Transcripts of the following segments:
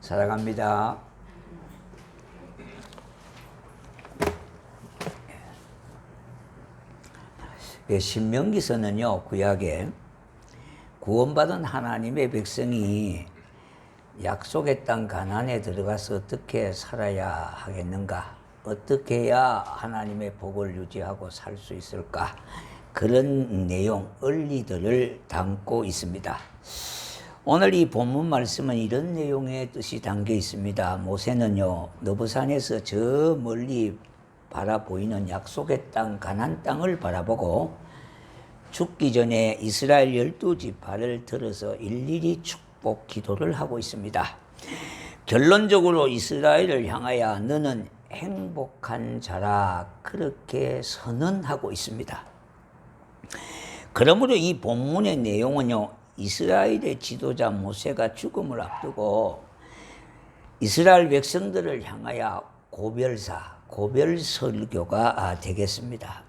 사랑합니다. 신명기서는요, 구약에 구원받은 하나님의 백성이 약속의 땅 가나안에 들어가서 어떻게 살아야 하겠는가, 어떻게 해야 하나님의 복을 유지하고 살 수 있을까, 그런 내용, 원리들을 담고 있습니다. 오늘 이 본문 말씀은 이런 내용의 뜻이 담겨 있습니다. 모세는요, 너브산에서 저 멀리 바라보이는 약속의 땅 가나안 땅을 바라보고 죽기 전에 이스라엘 12지파를 들어서 일일이 축복 기도를 하고 있습니다. 결론적으로 이스라엘을 향하여 너는 행복한 자라, 그렇게 선언하고 있습니다. 그러므로 이 본문의 내용은요, 이스라엘의 지도자 모세가 죽음을 앞두고 이스라엘 백성들을 향하여 고별 설교가 되겠습니다.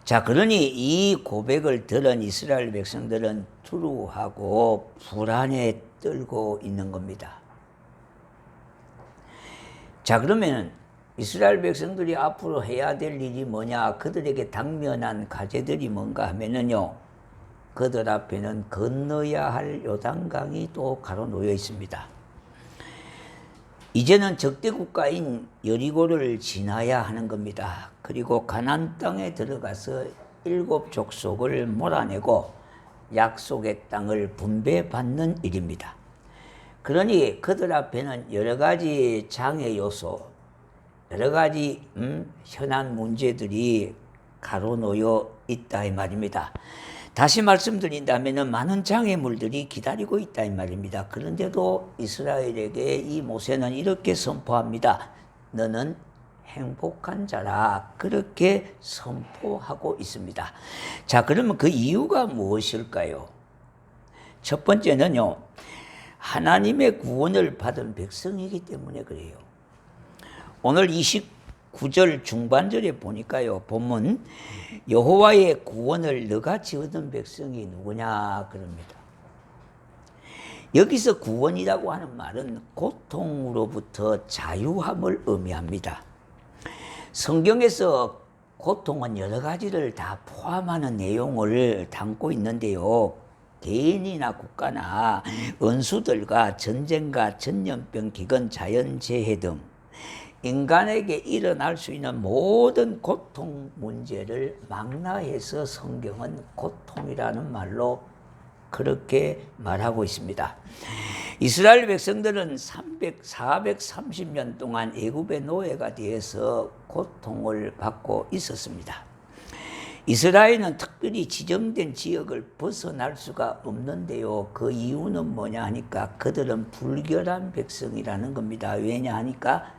자, 그러니 이 고백을 들은 이스라엘 백성들은 두려워하고 불안에 떨고 있는 겁니다. 자, 그러면 이스라엘 백성들이 앞으로 해야 될 일이 뭐냐, 그들에게 당면한 과제들이 뭔가 하면은요, 그들 앞에는 건너야 할 요단강이 또 가로놓여 있습니다. 이제는 적대 국가인 여리고를 지나야 하는 겁니다. 그리고 가나안 땅에 들어가서 7 족속을 몰아내고 약속의 땅을 분배받는 일입니다. 그러니 그들 앞에는 여러 가지 장애 요소, 여러 가지 현안 문제들이 가로놓여 있다 이 말입니다. 다시 말씀드린다면 많은 장애물들이 기다리고 있다 이 말입니다. 그런데도 이스라엘에게 이 모세는 이렇게 선포합니다. 너는 행복한 자라, 그렇게 선포하고 있습니다. 자, 그러면 그 이유가 무엇일까요? 첫 번째는요, 하나님의 구원을 받은 백성이기 때문에 그래요. 오늘 29절 중반절에 보니까요, 본문 여호와의 구원을 너같이 얻은 백성이 누구냐 그럽니다. 여기서 구원이라고 하는 말은 고통으로부터 자유함을 의미합니다. 성경에서 고통은 여러 가지를 다 포함하는 내용을 담고 있는데요, 개인이나 국가나 원수들과 전쟁과 전염병, 기근, 자연재해 등 인간에게 일어날 수 있는 모든 고통 문제를 망라해서 성경은 고통이라는 말로 그렇게 말하고 있습니다. 이스라엘 백성들은 430년 동안 애굽의 노예가 되어서 고통을 받고 있었습니다. 이스라엘은 특별히 지정된 지역을 벗어날 수가 없는데요, 그 이유는 뭐냐 하니까 그들은 불결한 백성이라는 겁니다. 왜냐 하니까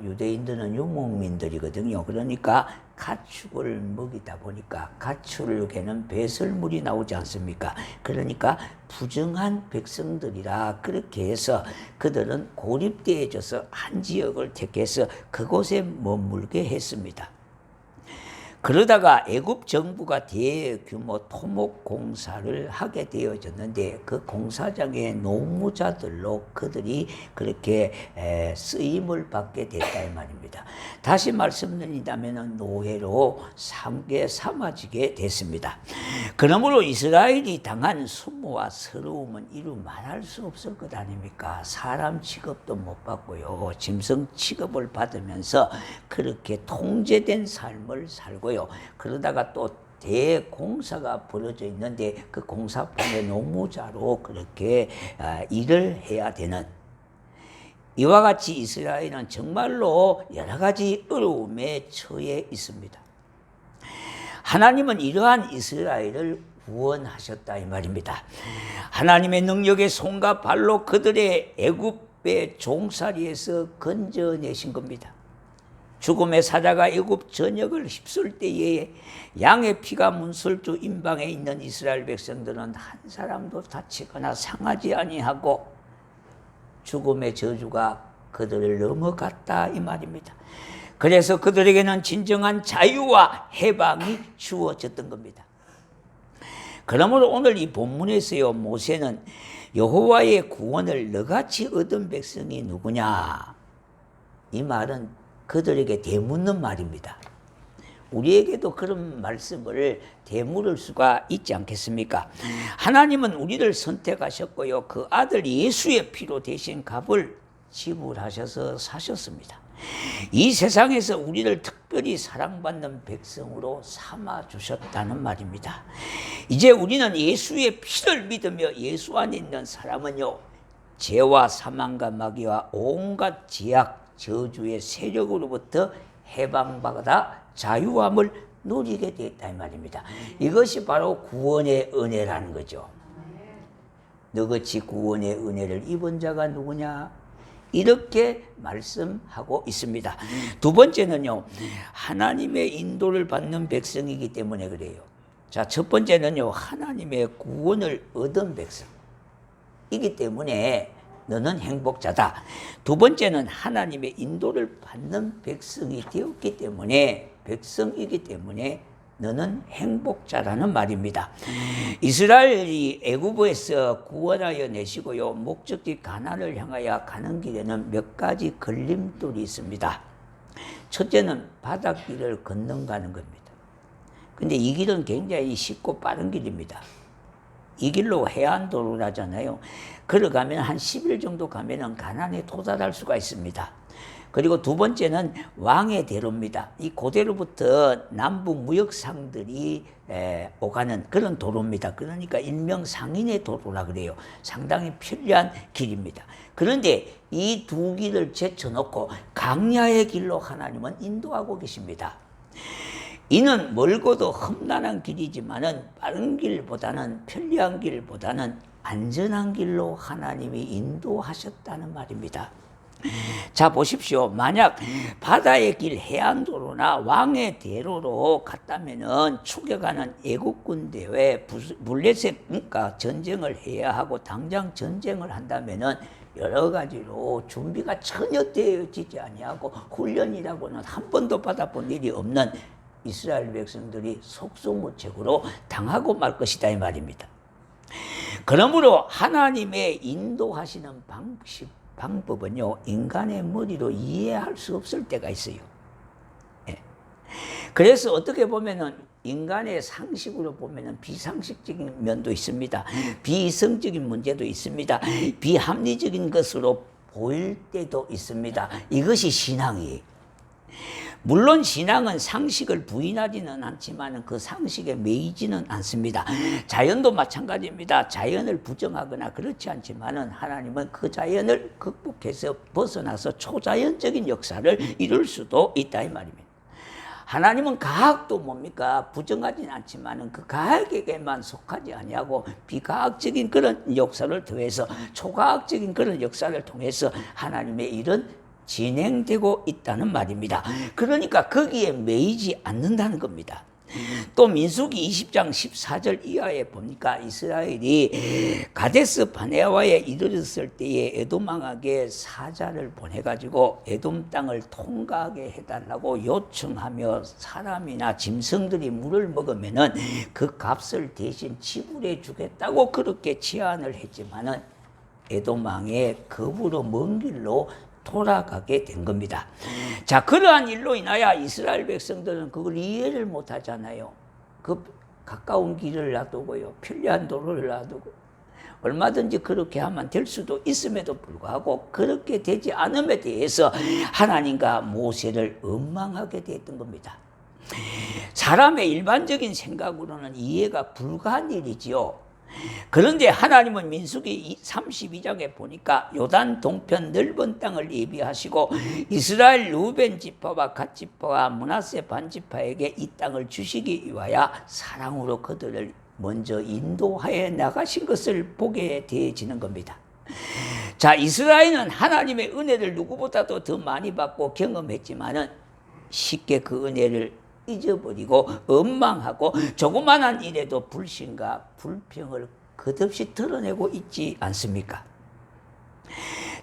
유대인들은 유목민들이거든요. 그러니까 가축을 먹이다 보니까 가축에는 배설물이 나오지 않습니까? 그러니까 부정한 백성들이라, 그렇게 해서 그들은 고립되어져서 한 지역을 택해서 그곳에 머물게 했습니다. 그러다가 애굽 정부가 대규모 토목 공사를 하게 되어졌는데 그 공사장의 노무자들로 그들이 그렇게 쓰임을 받게 됐다 이 말입니다. 다시 말씀드린다면 노예로 삼아지게 됐습니다. 그러므로 이스라엘이 당한 수모와 서러움은 이루 말할 수 없을 것 아닙니까? 사람 취급도 못 받고요, 짐승 취급을 받으면서 그렇게 통제된 삶을 살고요, 그러다가 또 대공사가 벌어져 있는데 그 공사판의 노무자로 그렇게 일을 해야 되는, 이와 같이 이스라엘은 정말로 여러 가지 어려움에 처해 있습니다. 하나님은 이러한 이스라엘을 구원하셨다 이 말입니다. 하나님의 능력의 손과 발로 그들의 애굽의 종살이에서 건져내신 겁니다. 죽음의 사자가 애굽 전역을 휩쓸 때에 양의 피가 문설주 임방에 있는 이스라엘 백성들은 한 사람도 다치거나 상하지 아니하고 죽음의 저주가 그들을 넘어갔다 이 말입니다. 그래서 그들에게는 진정한 자유와 해방이 주어졌던 겁니다. 그러므로 오늘 이 본문에서요, 모세는 여호와의 구원을 너같이 얻은 백성이 누구냐? 이 말은 그들에게 되묻는 말입니다. 우리에게도 그런 말씀을 되물을 수가 있지 않겠습니까? 하나님은 우리를 선택하셨고요, 그 아들 예수의 피로 대신 값을 지불하셔서 사셨습니다. 이 세상에서 우리를 특별히 사랑받는 백성으로 삼아주셨다는 말입니다. 이제 우리는 예수의 피를 믿으며 예수 안에 있는 사람은요, 죄와 사망과 마귀와 온갖 제약, 저주의 세력으로부터 해방받아 자유함을 누리게 되었다 이 말입니다. 이것이 바로 구원의 은혜라는 거죠. 너같이 구원의 은혜를 입은 자가 누구냐? 이렇게 말씀하고 있습니다. 두 번째는요, 하나님의 인도를 받는 백성이기 때문에 그래요. 자, 첫 번째는요, 하나님의 구원을 얻은 백성이기 때문에 너는 행복자다. 두 번째는 하나님의 인도를 받는 백성이 되었기 때문에, 백성이기 때문에 너는 행복자라는 말입니다. 이스라엘이 애굽에서 구원하여 내시고요, 목적지 가나안을 향하여 가는 길에는 몇 가지 걸림돌이 있습니다. 첫째는 바닷길을 건너가는 겁니다. 근데 이 길은 굉장히 쉽고 빠른 길입니다. 이 길로 해안도로를 하잖아요. 걸어가면 한 10일 정도 가면은 가나안에 도달할 수가 있습니다. 그리고 두 번째는 왕의 대로입니다. 이 고대로부터 남북 무역상들이 오가는 그런 도로입니다. 그러니까 일명 상인의 도로라 그래요. 상당히 편리한 길입니다. 그런데 이 두 길을 제쳐놓고 강야의 길로 하나님은 인도하고 계십니다. 이는 멀고도 험난한 길이지만은 빠른 길보다는, 편리한 길보다는 안전한 길로 하나님이 인도하셨다는 말입니다. 자, 보십시오. 만약 바다의 길, 해안도로나 왕의 대로로 갔다면은 추격하는 애국군 대회 블레셋과 전쟁을 해야 하고, 당장 전쟁을 한다면은 여러 가지로 준비가 전혀 되어지지 아니하고 훈련이라고는 한 번도 받아본 일이 없는 이스라엘 백성들이 속수무책으로 당하고 말 것이다 이 말입니다. 그러므로 하나님의 인도하시는 방법은요, 인간의 머리로 이해할 수 없을 때가 있어요. 예. 그래서 어떻게 보면은 인간의 상식으로 보면은 비상식적인 면도 있습니다. 비이성적인 문제도 있습니다. 비합리적인 것으로 보일 때도 있습니다. 이것이 신앙이에요. 물론 신앙은 상식을 부인하지는 않지만 그 상식에 매이지는 않습니다. 자연도 마찬가지입니다. 자연을 부정하거나 그렇지 않지만 하나님은 그 자연을 극복해서 벗어나서 초자연적인 역사를 이룰 수도 있다 이 말입니다. 하나님은 과학도 뭡니까? 부정하지는 않지만 그 과학에게만 속하지 아니하고 비과학적인 그런 역사를 통해서, 초과학적인 그런 역사를 통해서 하나님의 일은 진행되고 있다는 말입니다. 그러니까 거기에 매이지 않는다는 겁니다. 또 민수기 20장 14절 이하에 보니까 이스라엘이 가데스 바네아에 이르렀을 때에 에돔 왕에게 사자를 보내가지고 에돔 땅을 통과하게 해달라고 요청하며 사람이나 짐승들이 물을 먹으면은 그 값을 대신 지불해 주겠다고 그렇게 제안을 했지만은 에돔 왕의 겁으로 먼 길로 돌아가게 된 겁니다. 자, 그러한 일로 인하여 이스라엘 백성들은 그걸 이해를 못 하잖아요. 그 가까운 길을 놔두고요, 편리한 도로를 놔두고 얼마든지 그렇게 하면 될 수도 있음에도 불구하고 그렇게 되지 않음에 대해서 하나님과 모세를 원망하게 됐던 겁니다. 사람의 일반적인 생각으로는 이해가 불가한 일이지요. 그런데 하나님은 민수기 32장에 보니까 요단 동편 넓은 땅을 예비하시고 이스라엘 루벤 지파와 갓 지파와 므낫세 반 지파에게 이 땅을 주시기 위하여 사랑으로 그들을 먼저 인도하여 나가신 것을 보게 되어지는 겁니다. 자, 이스라엘은 하나님의 은혜를 누구보다도 더 많이 받고 경험했지만은 쉽게 그 은혜를 잊어버리고 원망하고 조그만한 일에도 불신과 불평을 끝없이 드러내고 있지 않습니까?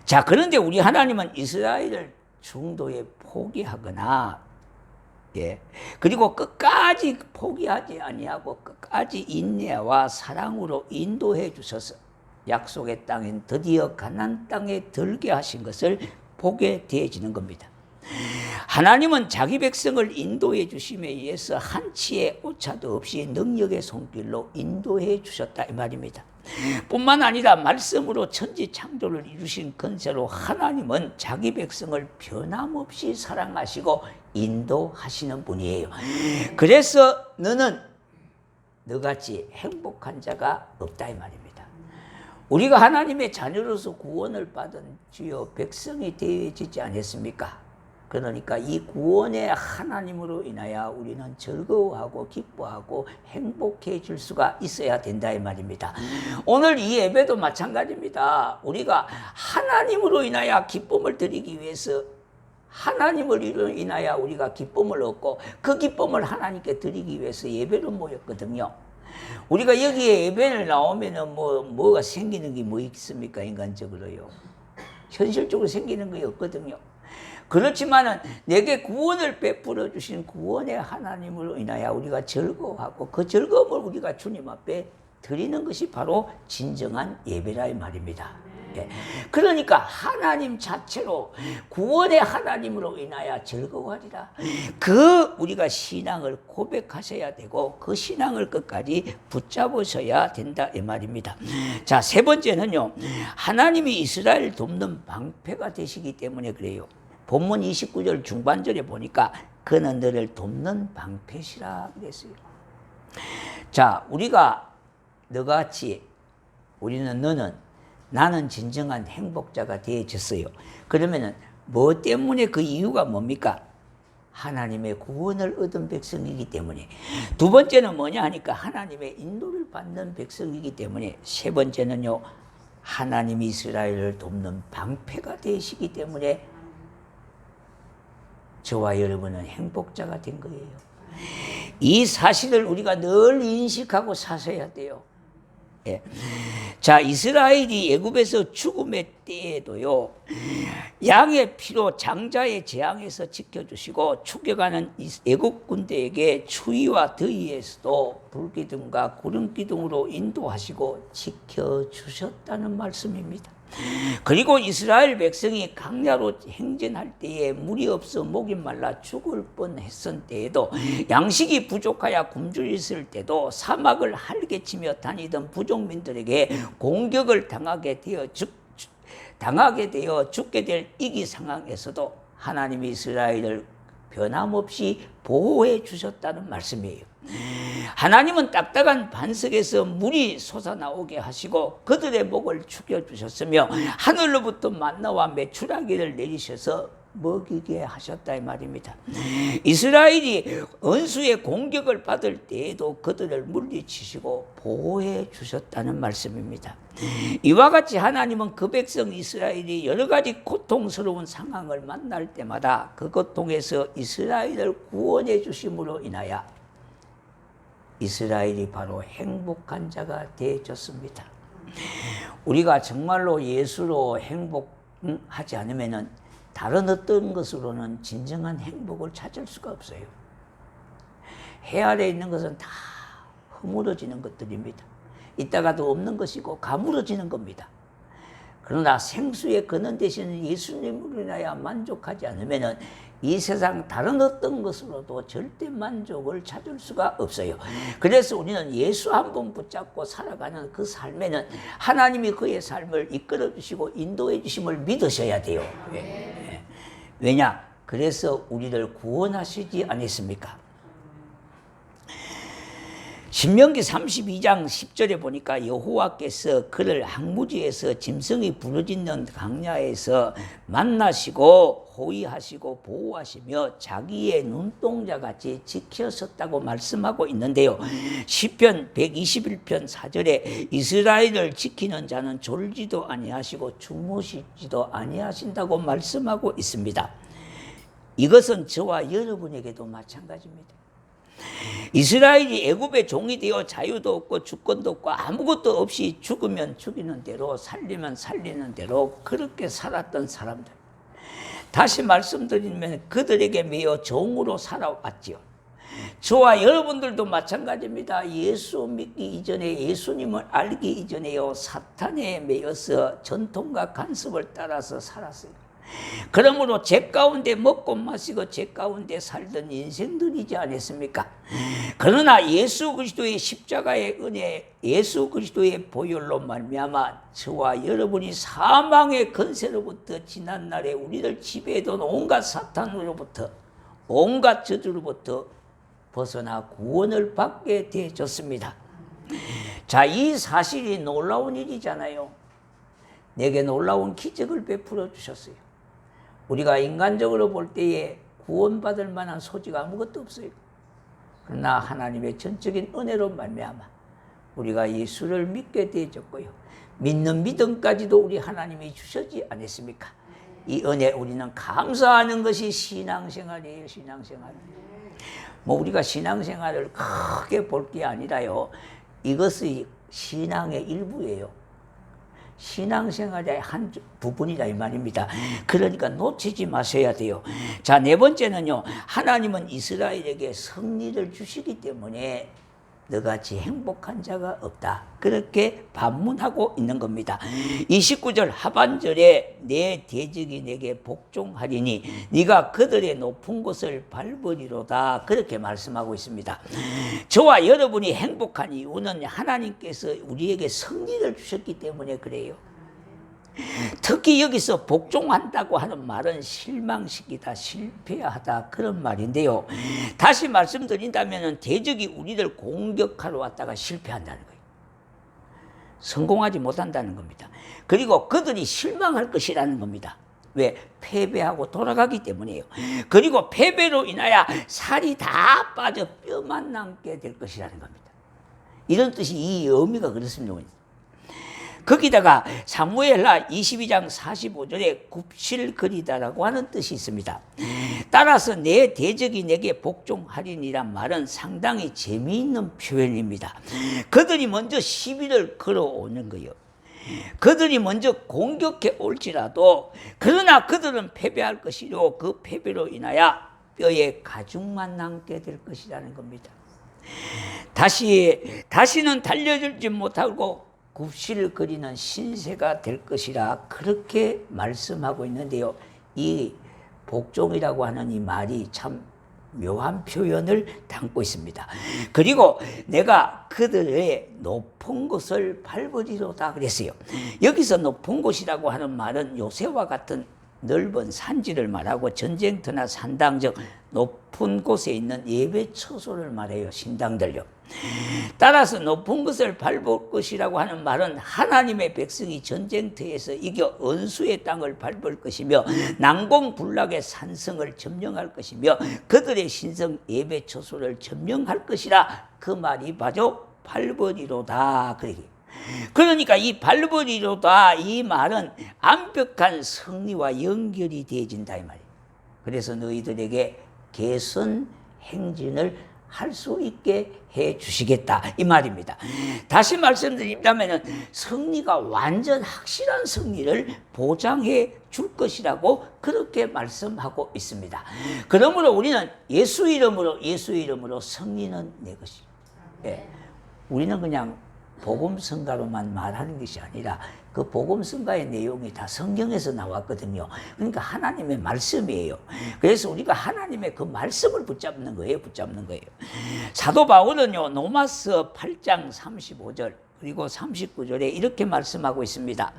자, 그런데 우리 하나님은 이스라엘을 중도에 포기하거나, 그리고 끝까지 포기하지 아니하고 끝까지 인내와 사랑으로 인도해 주셔서, 약속의 땅엔 드디어 가나안 땅에 들게 하신 것을 보게 되어지는 겁니다. 하나님은 자기 백성을 인도해 주심에 의해서 한치의 오차도 없이 능력의 손길로 인도해 주셨다 이 말입니다. 뿐만 아니라 말씀으로 천지 창조를 이루신 건세로 하나님은 자기 백성을 변함없이 사랑하시고 인도하시는 분이에요. 그래서 너는 너같이 행복한 자가 없다 이 말입니다. 우리가 하나님의 자녀로서 구원을 받은 주여 백성이 되어지지 않았습니까? 그러니까 이 구원의 하나님으로 인하여 우리는 즐거워하고 기뻐하고 행복해질 수가 있어야 된다 이 말입니다. 오늘 이 예배도 마찬가지입니다. 우리가 하나님으로 인하여 기쁨을 드리기 위해서 하나님으로 인하여 우리가 기쁨을 얻고 그 기쁨을 하나님께 드리기 위해서 예배를 모였거든요. 우리가 여기에 예배를 나오면은 뭐가 생기는 게 뭐 있습니까? 인간적으로요. 현실적으로 생기는 게 없거든요. 그렇지만은 내게 구원을 베풀어 주신 구원의 하나님으로 인하여 우리가 즐거워하고 그 즐거움을 우리가 주님 앞에 드리는 것이 바로 진정한 예배라 이 말입니다. 예. 그러니까 하나님 자체로 구원의 하나님으로 인하여 즐거워하리라. 그 우리가 신앙을 고백하셔야 되고 그 신앙을 끝까지 붙잡으셔야 된다 이 말입니다. 자, 세 번째는요. 하나님이 이스라엘 돕는 방패가 되시기 때문에 그래요. 본문 29절 중반절에 보니까 그는 너를 돕는 방패시라 그랬어요. 자, 우리가 너같이 너는 나는 진정한 행복자가 되어졌어요. 그러면은 뭐 때문에 그 이유가 뭡니까? 하나님의 구원을 얻은 백성이기 때문에. 두 번째는 뭐냐 하니까 하나님의 인도를 받는 백성이기 때문에. 세 번째는요. 하나님이 이스라엘을 돕는 방패가 되시기 때문에 저와 여러분은 행복자가 된 거예요. 이 사실을 우리가 늘 인식하고 사셔야 돼요. 예. 자, 이스라엘이 애굽에서 죽음의 때에도요, 양의 피로 장자의 재앙에서 지켜주시고 추격하는 애굽 군대에게 추위와 더위에서도 불기둥과 구름기둥으로 인도하시고 지켜주셨다는 말씀입니다. 그리고 이스라엘 백성이 강야로 행진할 때에 물이 없어 목이 말라 죽을 뻔했을 때에도 양식이 부족하여 굶주렸을 때도 사막을 할개치며 다니던 부족민들에게 공격을 당하게 되어 죽게 될 위기 상황에서도 하나님이 이스라엘을 변함없이 보호해 주셨다는 말씀이에요. 하나님은 딱딱한 반석에서 물이 솟아나오게 하시고 그들의 목을 축여주셨으며 하늘로부터 만나와 메추라기를 내리셔서 먹이게 하셨다 이 말입니다. 이스라엘이 원수의 공격을 받을 때에도 그들을 물리치시고 보호해 주셨다는 말씀입니다. 이와 같이 하나님은 그 백성 이스라엘이 여러 가지 고통스러운 상황을 만날 때마다 그 고통에서 이스라엘을 구원해 주심으로 인하여 이스라엘이 바로 행복한 자가 되어졌습니다. 우리가 정말로 예수로 행복하지 않으면은 다른 어떤 것으로는 진정한 행복을 찾을 수가 없어요. 해 아래 있는 것은 다 허물어지는 것들입니다. 이따가도 없는 것이고 가물어지는 겁니다. 그러나 생수의 근원 되시는 예수님으로 인하여 만족하지 않으면은 이 세상 다른 어떤 것으로도 절대 만족을 찾을 수가 없어요. 그래서 우리는 예수 한 번 붙잡고 살아가는 그 삶에는 하나님이 그의 삶을 이끌어 주시고 인도해 주심을 믿으셔야 돼요. 왜냐? 그래서 우리를 구원하시지 않았습니까? 신명기 32장 10절에 보니까 여호와께서 그를 항무지에서 짐승이 부르짖는 강야에서 만나시고 호위하시고 보호하시며 자기의 눈동자같이 지켰었다고 말씀하고 있는데요. 시편 121편 4절에 이스라엘을 지키는 자는 졸지도 아니하시고 주무시지도 아니하신다고 말씀하고 있습니다. 이것은 저와 여러분에게도 마찬가지입니다. 이스라엘이 애굽의 종이 되어 자유도 없고 주권도 없고 아무것도 없이 죽으면 죽이는 대로 살리면 살리는 대로 그렇게 살았던 사람들. 다시 말씀드리면 그들에게 매여 종으로 살아왔지요. 저와 여러분들도 마찬가지입니다. 예수 믿기 이전에, 예수님을 알기 이전에요, 사탄에 매여서 전통과 간섭을 따라서 살았어요. 그러므로 죄 가운데 먹고 마시고 죄 가운데 살던 인생들이지 않았습니까? 그러나 예수 그리스도의 십자가의 은혜, 예수 그리스도의 보혈로 말미암아 저와 여러분이 사망의 권세로부터 지난날에 우리를 지배해던 온갖 사탄으로부터, 온갖 저주로부터 벗어나 구원을 받게 되어졌습니다. 자, 이 사실이 놀라운 일이잖아요. 내게 놀라운 기적을 베풀어 주셨어요. 우리가 인간적으로 볼 때에 구원받을 만한 소지가 아무것도 없어요. 그러나 하나님의 전적인 은혜로 말미암아 우리가 예수를 믿게 되어졌고요, 믿는 믿음까지도 우리 하나님이 주셨지 않았습니까? 이 은혜 우리는 감사하는 것이 신앙생활이에요. 신앙생활. 우리가 신앙생활을 크게 볼 게 아니라요, 이것이 신앙의 일부예요. 신앙생활의 한 부분이다 이 말입니다. 그러니까 놓치지 마셔야 돼요. 자, 네 번째는요, 하나님은 이스라엘에게 승리를 주시기 때문에 너같이 행복한 자가 없다, 그렇게 반문하고 있는 겁니다. 29절 하반절에 내 대적이 내게 복종하리니 네가 그들의 높은 곳을 밟으리로다, 그렇게 말씀하고 있습니다. 저와 여러분이 행복한 이유는 하나님께서 우리에게 승리를 주셨기 때문에 그래요. 특히 여기서 복종한다고 하는 말은 실망시키다, 실패하다, 그런 말인데요. 다시 말씀드린다면 대적이 우리를 공격하러 왔다가 실패한다는 거예요. 성공하지 못한다는 겁니다. 그리고 그들이 실망할 것이라는 겁니다. 왜? 패배하고 돌아가기 때문이에요. 그리고 패배로 인하여 살이 다 빠져 뼈만 남게 될 것이라는 겁니다. 이런 뜻이, 이 의미가 그렇습니다. 거기다가 사무엘하 22장 45절에 굽실거리다라고 하는 뜻이 있습니다. 따라서 내 대적이 내게 복종하리니란 말은 상당히 재미있는 표현입니다. 그들이 먼저 시비를 걸어오는 거예요. 그들이 먼저 공격해 올지라도 그러나 그들은 패배할 것이요, 그 패배로 인하여 뼈에 가죽만 남게 될 것이라는 겁니다. 다시는 달려들지 못하고 굽실거리는 신세가 될 것이라, 그렇게 말씀하고 있는데요. 이 복종이라고 하는 이 말이 참 묘한 표현을 담고 있습니다. 그리고 내가 그들의 높은 곳을 밟으리로다 그랬어요. 여기서 높은 곳이라고 하는 말은 요새와 같은 넓은 산지를 말하고 전쟁터나 산당, 즉 높은 곳에 있는 예배 처소를 말해요. 신당들요. 따라서 높은 것을 밟을 것이라고 하는 말은 하나님의 백성이 전쟁터에서 이겨 원수의 땅을 밟을 것이며 난공불락의 산성을 점령할 것이며 그들의 신성 예배 처소를 점령할 것이라, 그 말이 바로 밟으리로다. 그러니까 이 밟으리로다, 이 말은 완벽한 승리와 연결이 되어진다 이 말이에요. 그래서 너희들에게 개선 행진을 할 수 있게 해 주시겠다 이 말입니다. 다시 말씀드린다면 승리가 완전 확실한 승리를 보장해 줄 것이라고 그렇게 말씀하고 있습니다. 그러므로 우리는 예수 이름으로 승리는 내 것이. 예. 우리는 그냥 복음성가로만 말하는 것이 아니라 그 복음성가의 내용이 다 성경에서 나왔거든요. 그러니까 하나님의 말씀이에요. 그래서 우리가 하나님의 그 말씀을 붙잡는 거예요. 사도 바울은요, 로마서 8장 35절 그리고 39절에 이렇게 말씀하고 있습니다.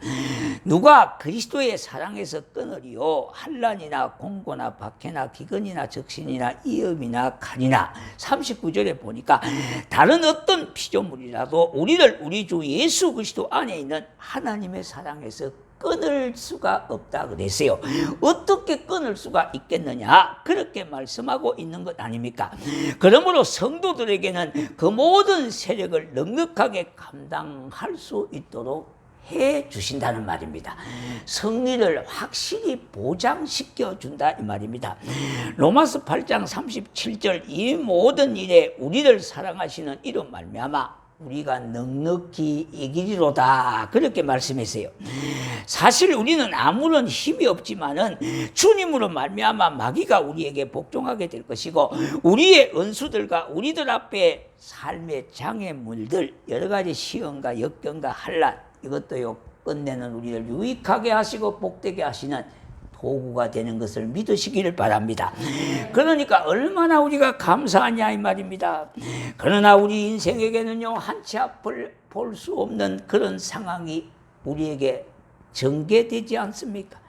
누가 그리스도의 사랑에서 끊으리요, 환난이나 공고나 박해나 기근이나 적신이나 위험이나 칼이나. 39절에 보니까 다른 어떤 피조물이라도 우리를 우리 주 예수 그리스도 안에 있는 하나님의 사랑에서 끊을 수가 없다 그랬어요. 어떻게 끊을 수가 있겠느냐, 그렇게 말씀하고 있는 것 아닙니까? 그러므로 성도들에게는 그 모든 세력을 넉넉하게 감당할 수 있도록 해 주신다는 말입니다. 승리를 확실히 보장시켜 준다 이 말입니다. 로마서 8장 37절 이 모든 일에 우리를 사랑하시는 이로 말미암아 우리가 넉넉히 이기리로다 그렇게 말씀했어요. 사실 우리는 아무런 힘이 없지만은 주님으로 말미암아 마귀가 우리에게 복종하게 될 것이고 우리의 은수들과 우리들 앞에 삶의 장애물들 여러 가지 시험과 역경과 환난 이것도요 끝내는 우리를 유익하게 하시고 복되게 하시는 도구가 되는 것을 믿으시기를 바랍니다. 그러니까 얼마나 우리가 감사하냐 이 말입니다. 그러나 우리 인생에게는요 한치 앞을 볼 수 없는 그런 상황이 우리에게 전개되지 않습니까?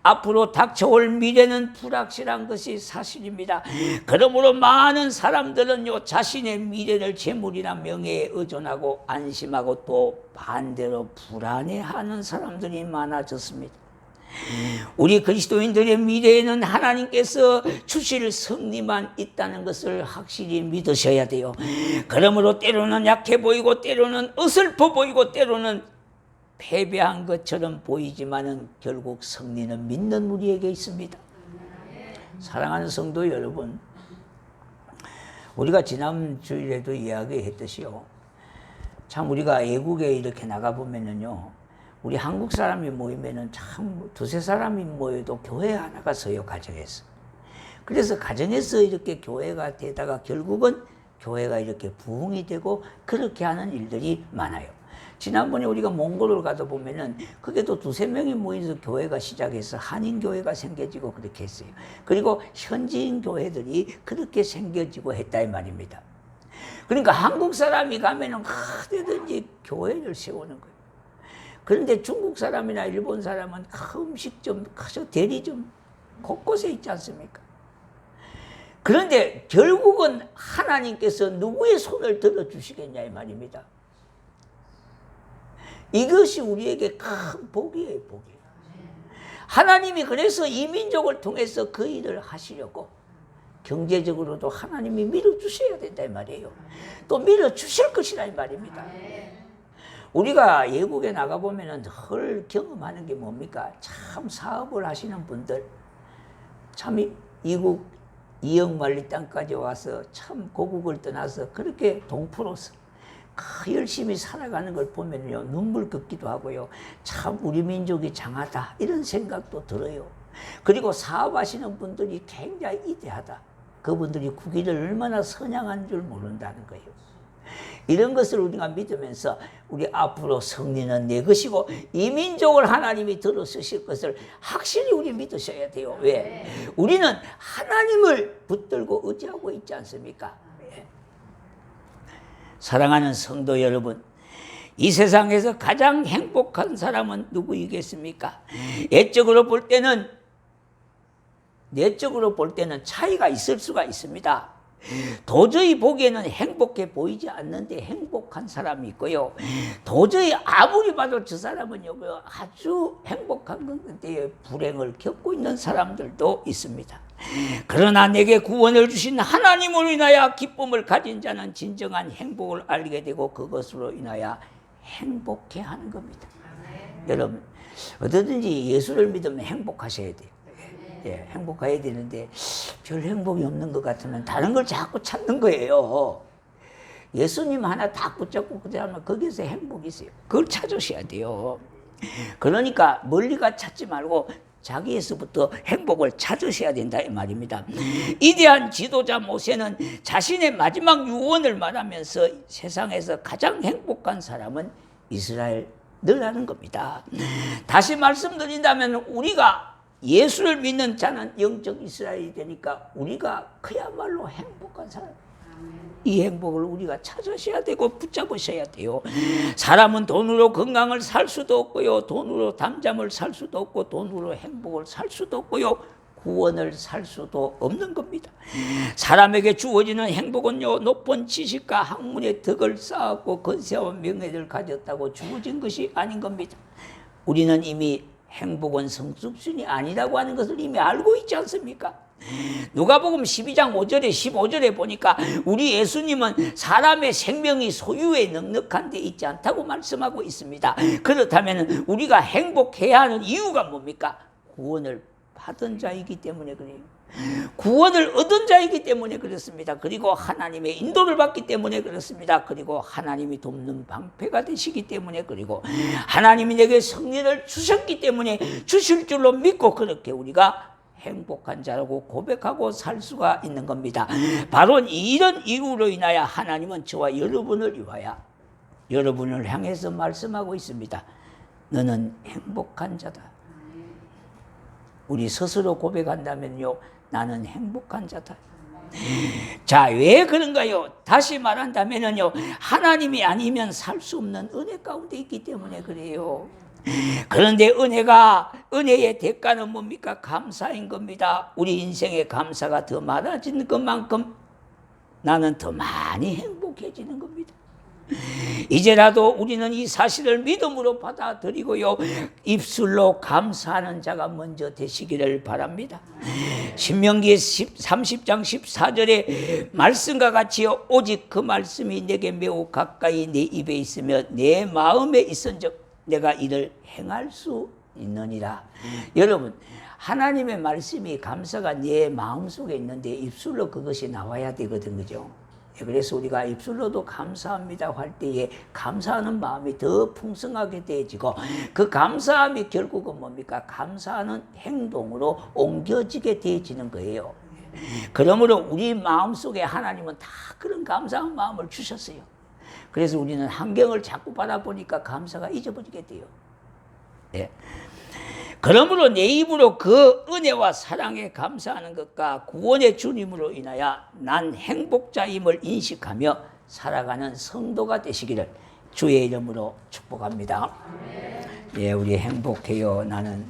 앞으로 닥쳐올 미래는 불확실한 것이 사실입니다. 그러므로 많은 사람들은요 자신의 미래를 재물이나 명예에 의존하고 안심하고 또 반대로 불안해하는 사람들이 많아졌습니다. 우리 그리스도인들의 미래에는 하나님께서 주실 승리만 있다는 것을 확실히 믿으셔야 돼요. 그러므로 때로는 약해 보이고 때로는 어설퍼 보이고 때로는 패배한 것처럼 보이지만은 결국 승리는 믿는 우리에게 있습니다. 사랑하는 성도 여러분, 우리가 지난 주일에도 이야기했듯이요. 참 우리가 외국에 이렇게 나가보면은요. 우리 한국 사람이 모이면은 참 두세 사람이 모여도 교회 하나가 서요, 가정에서. 그래서 가정에서 이렇게 교회가 되다가 결국은 교회가 이렇게 부흥이 되고 그렇게 하는 일들이 많아요. 지난번에 우리가 몽골을 가다 보면은 그게 또 두세 명이 모여서 교회가 시작해서 한인교회가 생겨지고 그렇게 했어요. 그리고 현지인 교회들이 그렇게 생겨지고 했다 이 말입니다. 그러니까 한국 사람이 가면은 어디든지 교회를 세우는 거예요. 그런데 중국 사람이나 일본 사람은 음식점, 대리점 곳곳에 있지 않습니까? 그런데 결국은 하나님께서 누구의 손을 들어주시겠냐 이 말입니다. 이것이 우리에게 큰 복이에요, 복이에요. 하나님이 그래서 이 민족을 통해서 그 일을 하시려고 경제적으로도 하나님이 밀어주셔야 된다 이 말이에요. 또 밀어주실 것이라 이 말입니다. 우리가 외국에 나가보면 헐 경험하는 게 뭡니까? 참 사업을 하시는 분들, 참 이국 2억 만리 땅까지 와서 참 고국을 떠나서 그렇게 동포로서 열심히 살아가는 걸 보면요 눈물 긋기도 하고요. 참 우리 민족이 장하다 이런 생각도 들어요. 그리고 사업하시는 분들이 굉장히 이대하다. 그분들이 국위를 얼마나 선양한 줄 모른다는 거예요. 이런 것을 우리가 믿으면서 우리 앞으로 승리는 내 것이고 이 민족을 하나님이 들어 쓰실 것을 확실히 우리 믿으셔야 돼요. 왜? 우리는 하나님을 붙들고 의지하고 있지 않습니까? 사랑하는 성도 여러분, 이 세상에서 가장 행복한 사람은 누구이겠습니까? 내적으로 볼 때는 차이가 있을 수가 있습니다. 도저히 보기에는 행복해 보이지 않는데 행복한 사람이 있고요. 도저히 아무리 봐도 저 사람은 아주 행복한 건데 불행을 겪고 있는 사람들도 있습니다. 그러나 내게 구원을 주신 하나님으로 인하여 기쁨을 가진 자는 진정한 행복을 알게 되고 그것으로 인하여 행복해하는 겁니다. 여러분, 어디든지 예수를 믿으면 행복하셔야 돼요. 행복해야 되는데 별 행복이 없는 것 같으면 다른 걸 자꾸 찾는 거예요. 예수님 하나 딱 붙잡고 그다음에 거기서 행복이 있어요. 그걸 찾으셔야 돼요. 그러니까 멀리가 찾지 말고 자기에서부터 행복을 찾으셔야 된다 이 말입니다. 위대한 지도자 모세는 자신의 마지막 유언을 말하면서 세상에서 가장 행복한 사람은 이스라엘이라는 겁니다. 다시 말씀드린다면 우리가 예수를 믿는 자는 영적 이스라엘이 되니까 우리가 그야말로 행복한 사람. 이 행복을 우리가 찾으셔야 되고 붙잡으셔야 돼요. 사람은 돈으로 건강을 살 수도 없고요. 돈으로 담잠을 살 수도 없고 돈으로 행복을 살 수도 없고요. 구원을 살 수도 없는 겁니다. 사람에게 주어지는 행복은요 높은 지식과 학문의 덕을 쌓았고 건세와 명예를 가졌다고 주어진 것이 아닌 겁니다. 우리는 이미 행복은 성숙순이 아니라고 하는 것을 이미 알고 있지 않습니까? 누가복음 12장 5절에 15절에 보니까 우리 예수님은 사람의 생명이 소유에 넉넉한 데 있지 않다고 말씀하고 있습니다. 그렇다면 우리가 행복해야 하는 이유가 뭡니까? 구원을 받은 자이기 때문에 그래요. 구원을 얻은 자이기 때문에 그렇습니다. 그리고 하나님의 인도를 받기 때문에 그렇습니다. 그리고 하나님이 돕는 방패가 되시기 때문에, 그리고 하나님이 내게 승리를 주셨기 때문에 주실 줄로 믿고 그렇게 우리가 행복한 자라고 고백하고 살 수가 있는 겁니다. 바로 이런 이유로 인하여 하나님은 저와 여러분을 위하여 여러분을 향해서 말씀하고 있습니다. 너는 행복한 자다. 우리 스스로 고백한다면요, 나는 행복한 자다. 자, 왜 그런가요? 다시 말한다면요, 하나님이 아니면 살 수 없는 은혜 가운데 있기 때문에 그래요. 그런데 은혜의 대가는 뭡니까? 감사인 겁니다. 우리 인생의 감사가 더 많아지는 것만큼 나는 더 많이 행복해지는 겁니다. 이제라도 우리는 이 사실을 믿음으로 받아들이고요, 입술로 감사하는 자가 먼저 되시기를 바랍니다. 신명기 30장 14절의 말씀과 같이요, 오직 그 말씀이 내게 매우 가까이 내 입에 있으며 내 마음에 있은즉 내가 이를 행할 수 있느니라. 여러분, 하나님의 말씀이, 감사가 내 마음속에 있는데 입술로 그것이 나와야 되거든, 그죠? 그래서 우리가 입술로도 감사합니다 할 때에 감사하는 마음이 더 풍성하게 되어지고, 그 감사함이 결국은 뭡니까? 감사하는 행동으로 옮겨지게 되어지는 거예요. 그러므로 우리 마음속에 하나님은 다 그런 감사한 마음을 주셨어요. 그래서 우리는 환경을 자꾸 바라보니까 감사가 잊어버리게 돼요. 예. 그러므로 내 입으로 그 은혜와 사랑에 감사하는 것과 구원의 주님으로 인하여 난 행복자임을 인식하며 살아가는 성도가 되시기를 주의 이름으로 축복합니다. 예, 우리 행복해요. 나는